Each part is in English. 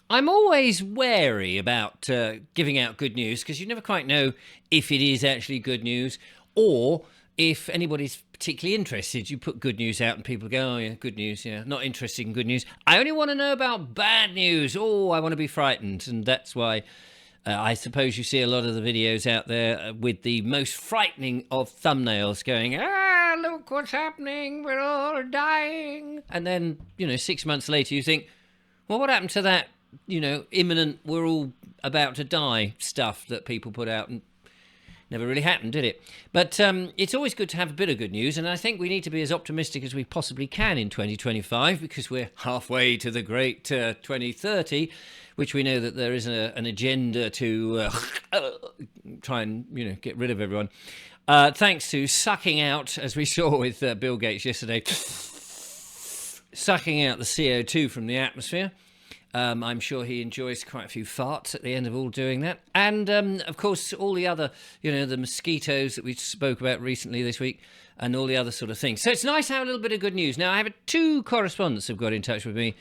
I'm always wary about giving out good news because you never quite know if it is actually good news or if anybody's particularly interested. You put good news out and people go, oh, yeah, good news, yeah, not interested in good news. I only want to know about bad news. Oh, I want to be frightened. And that's why I suppose you see a lot of the videos out there with the most frightening of thumbnails going, look what's happening. We're all dying. And then, 6 months later, you think, well, what happened to that, imminent, we're all about to die stuff that people put out? And never really happened, did it? But it's always good to have a bit of good news, and I think we need to be as optimistic as we possibly can in 2025 because we're halfway to the great 2030, which we know that there is an agenda to try and get rid of everyone. Thanks to sucking out, as we saw with Bill Gates yesterday, sucking out the CO2 from the atmosphere. I'm sure he enjoys quite a few farts at the end of all doing that. And, of course, all the other, the mosquitoes that we spoke about recently this week and all the other sort of things. So it's nice to have a little bit of good news. Now, I have two correspondents who've got in touch with me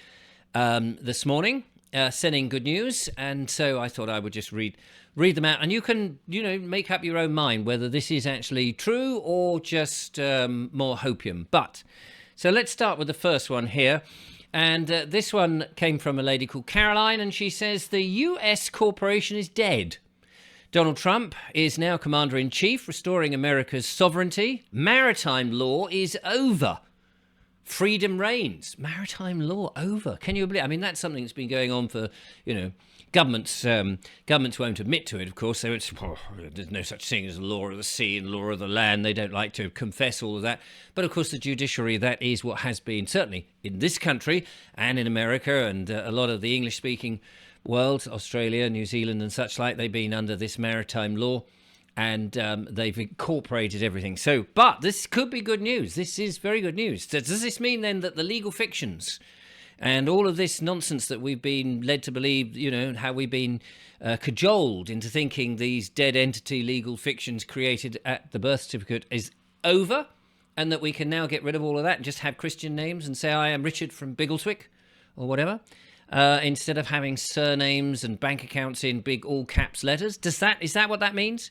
this morning, sending good news. And so I thought I would just read them out. And you can, make up your own mind whether this is actually true or just more hopium. So let's start with the first one here. And this one came from a lady called Caroline, and she says the US corporation is dead. Donald Trump is now commander-in-chief, restoring America's sovereignty. Maritime law is over. Freedom reigns. Maritime law over. Can you believe? I mean, that's something that's been going on for, governments won't admit to it, of course. So there's no such thing as law of the sea and law of the land. They don't like to confess all of that. But of course, the judiciary, that is what has been, certainly in this country and in America and a lot of the English-speaking world, Australia, New Zealand and such like, they've been under this maritime law and they've incorporated everything. So, but this could be good news. This is very good news. Does this mean then that the legal fictions and all of this nonsense that we've been led to believe, how we've been cajoled into thinking these dead entity legal fictions created at the birth certificate is over, and that we can now get rid of all of that and just have Christian names and say, I am Richard from Biggleswick or whatever, instead of having surnames and bank accounts in big all caps letters? Is that what that means?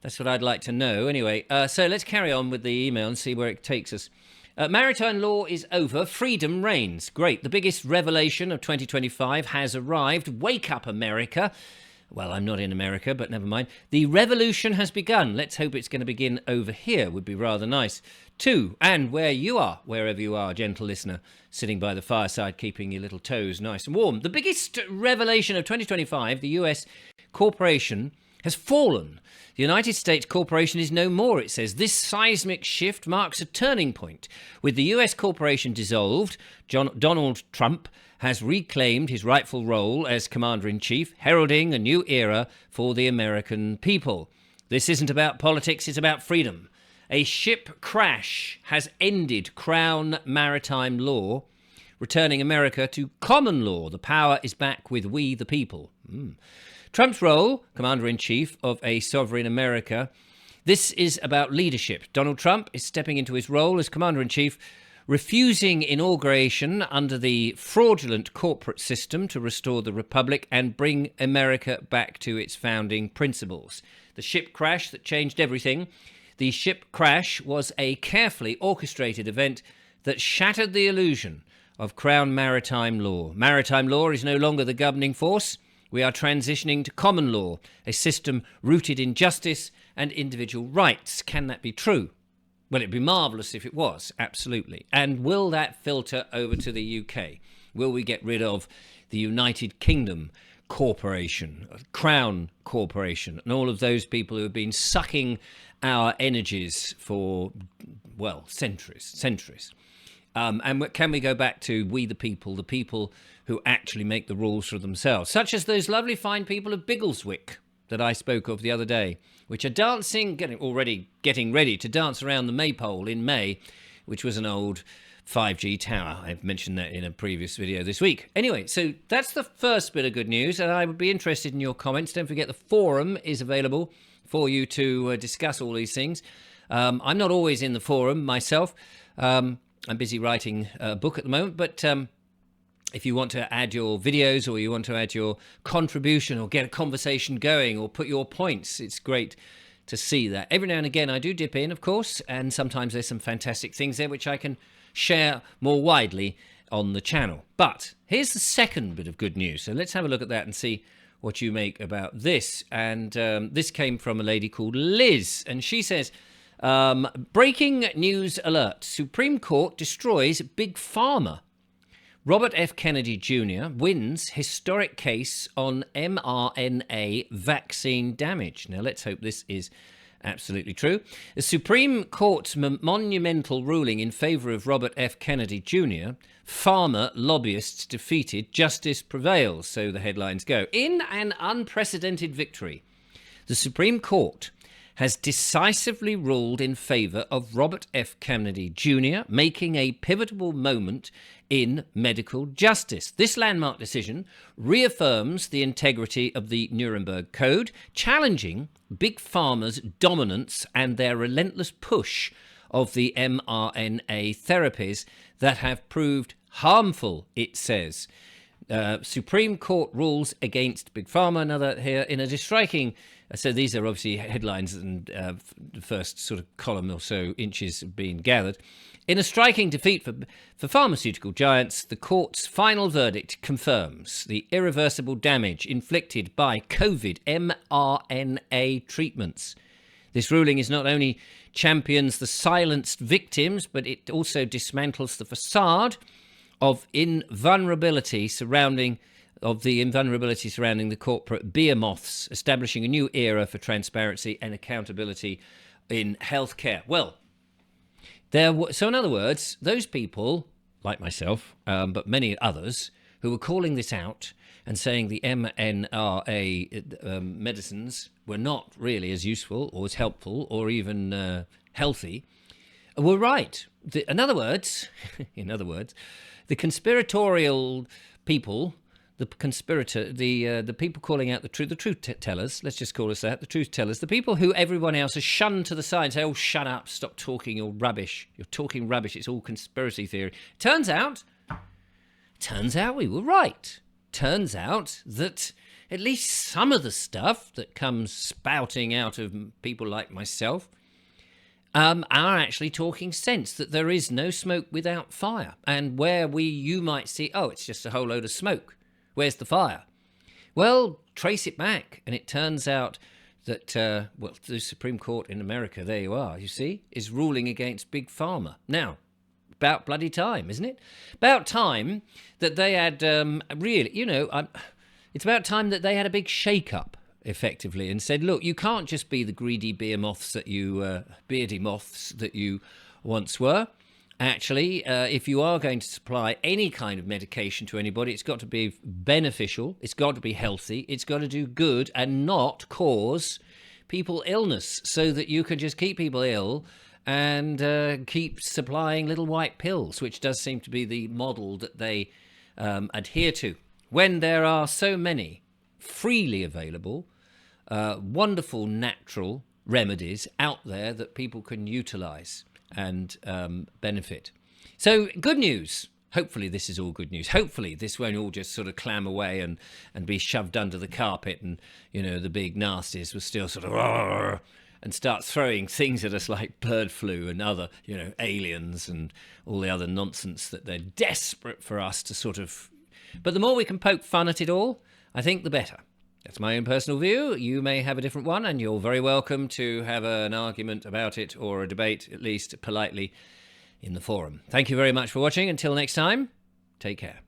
That's what I'd like to know. Anyway, so let's carry on with the email and see where it takes us. Maritime law is over. Freedom reigns. Great. The biggest revelation of 2025 has arrived. Wake up, America. Well, I'm not in America, but never mind. The revolution has begun. Let's hope it's going to begin over here. Would be rather nice. 2, and where you are, wherever you are, gentle listener, sitting by the fireside, keeping your little toes nice and warm. The biggest revelation of 2025, the US corporation has fallen. The United States corporation is no more, it says. This seismic shift marks a turning point. With the US corporation dissolved, Donald Trump has reclaimed his rightful role as commander-in-chief, heralding a new era for the American people. This isn't about politics, it's about freedom. A ship crash has ended Crown maritime law, returning America to common law. The power is back with we the people. Trump's role, commander-in-chief of a sovereign America, this is about leadership. Donald Trump is stepping into his role as commander-in-chief, refusing inauguration under the fraudulent corporate system to restore the republic and bring America back to its founding principles. The ship crash that changed everything. The ship crash was a carefully orchestrated event that shattered the illusion of Crown maritime law. Maritime law is no longer the governing force. We are transitioning to common law, a system rooted in justice and individual rights. Can that be true? Well, it'd be marvellous if it was, absolutely. And will that filter over to the UK? Will we get rid of the United Kingdom Corporation, Crown Corporation, and all of those people who have been sucking our energies for, well, centuries? And can we go back to we the people who actually make the rules for themselves, such as those lovely fine people of Biggleswick that I spoke of the other day, which are getting ready to dance around the Maypole in May, which was an old 5G tower. I've mentioned that in a previous video this week. Anyway, so that's the first bit of good news, and I would be interested in your comments. Don't forget the forum is available for you to discuss all these things. I'm not always in the forum myself. I'm busy writing a book at the moment, but if you want to add your videos or you want to add your contribution or get a conversation going or put your points, it's great to see that. Every now and again I do dip in, of course, and sometimes there's some fantastic things there which I can share more widely on the channel. But here's the second bit of good news. So let's have a look at that and see what you make about this. And this came from a lady called Liz, and she says, breaking news alert. Supreme Court destroys Big Pharma. Robert F. Kennedy Jr. wins historic case on mRNA vaccine damage. Now, let's hope this is absolutely true. The Supreme Court's monumental ruling in favour of Robert F. Kennedy Jr., pharma lobbyists defeated, justice prevails, so the headlines go. In an unprecedented victory, the Supreme Court has decisively ruled in favour of Robert F. Kennedy Jr., making a pivotal moment in medical justice. This landmark decision reaffirms the integrity of the Nuremberg Code, challenging Big Pharma's dominance and their relentless push of the mRNA therapies that have proved harmful, it says. Supreme Court rules against Big Pharma. Another here in a striking. So these are obviously headlines, and the first sort of column or so inches have been gathered. In a striking defeat for pharmaceutical giants, the court's final verdict confirms the irreversible damage inflicted by COVID mRNA treatments. This ruling is not only champions the silenced victims, but it also dismantles the facade of invulnerability surrounding the corporate behemoths, establishing a new era for transparency and accountability in healthcare. Well, so in other words, those people, like myself, but many others, who were calling this out and saying the mRNA medicines were not really as useful or as helpful or even healthy, were right. In other words, the conspiratorial people, the people calling out the truth tellers, let's just call us that, the truth tellers, the people who everyone else has shunned to the side and say, oh, shut up, stop talking, you're rubbish, you're talking rubbish, it's all conspiracy theory. Turns out we were right. Turns out that at least some of the stuff that comes spouting out of people like myself are actually talking sense, that there is no smoke without fire. And where you might see, oh, it's just a whole load of smoke. Where's the fire? Well, trace it back. And it turns out that, the Supreme Court in America, there you are, you see, is ruling against Big Pharma. Now, about bloody time, isn't it? About time that they had it's about time that they had a big shake-up, effectively, and said, look, you can't just be the greedy beardy moths that you once were. Actually, if you are going to supply any kind of medication to anybody, it's got to be beneficial, it's got to be healthy, it's got to do good and not cause people illness, so that you can just keep people ill and keep supplying little white pills, which does seem to be the model that they adhere to. When there are so many freely available, wonderful natural remedies out there that people can utilise and benefit. So, good news. Hopefully this is all good news. Hopefully this won't all just sort of clam away and be shoved under the carpet, and, the big nasties will still sort of and start throwing things at us like bird flu and other, aliens and all the other nonsense that they're desperate for us to sort of... But the more we can poke fun at it all, I think the better. That's my own personal view. You may have a different one, and you're very welcome to have an argument about it, or a debate, at least politely, in the forum. Thank you very much for watching. Until next time, take care.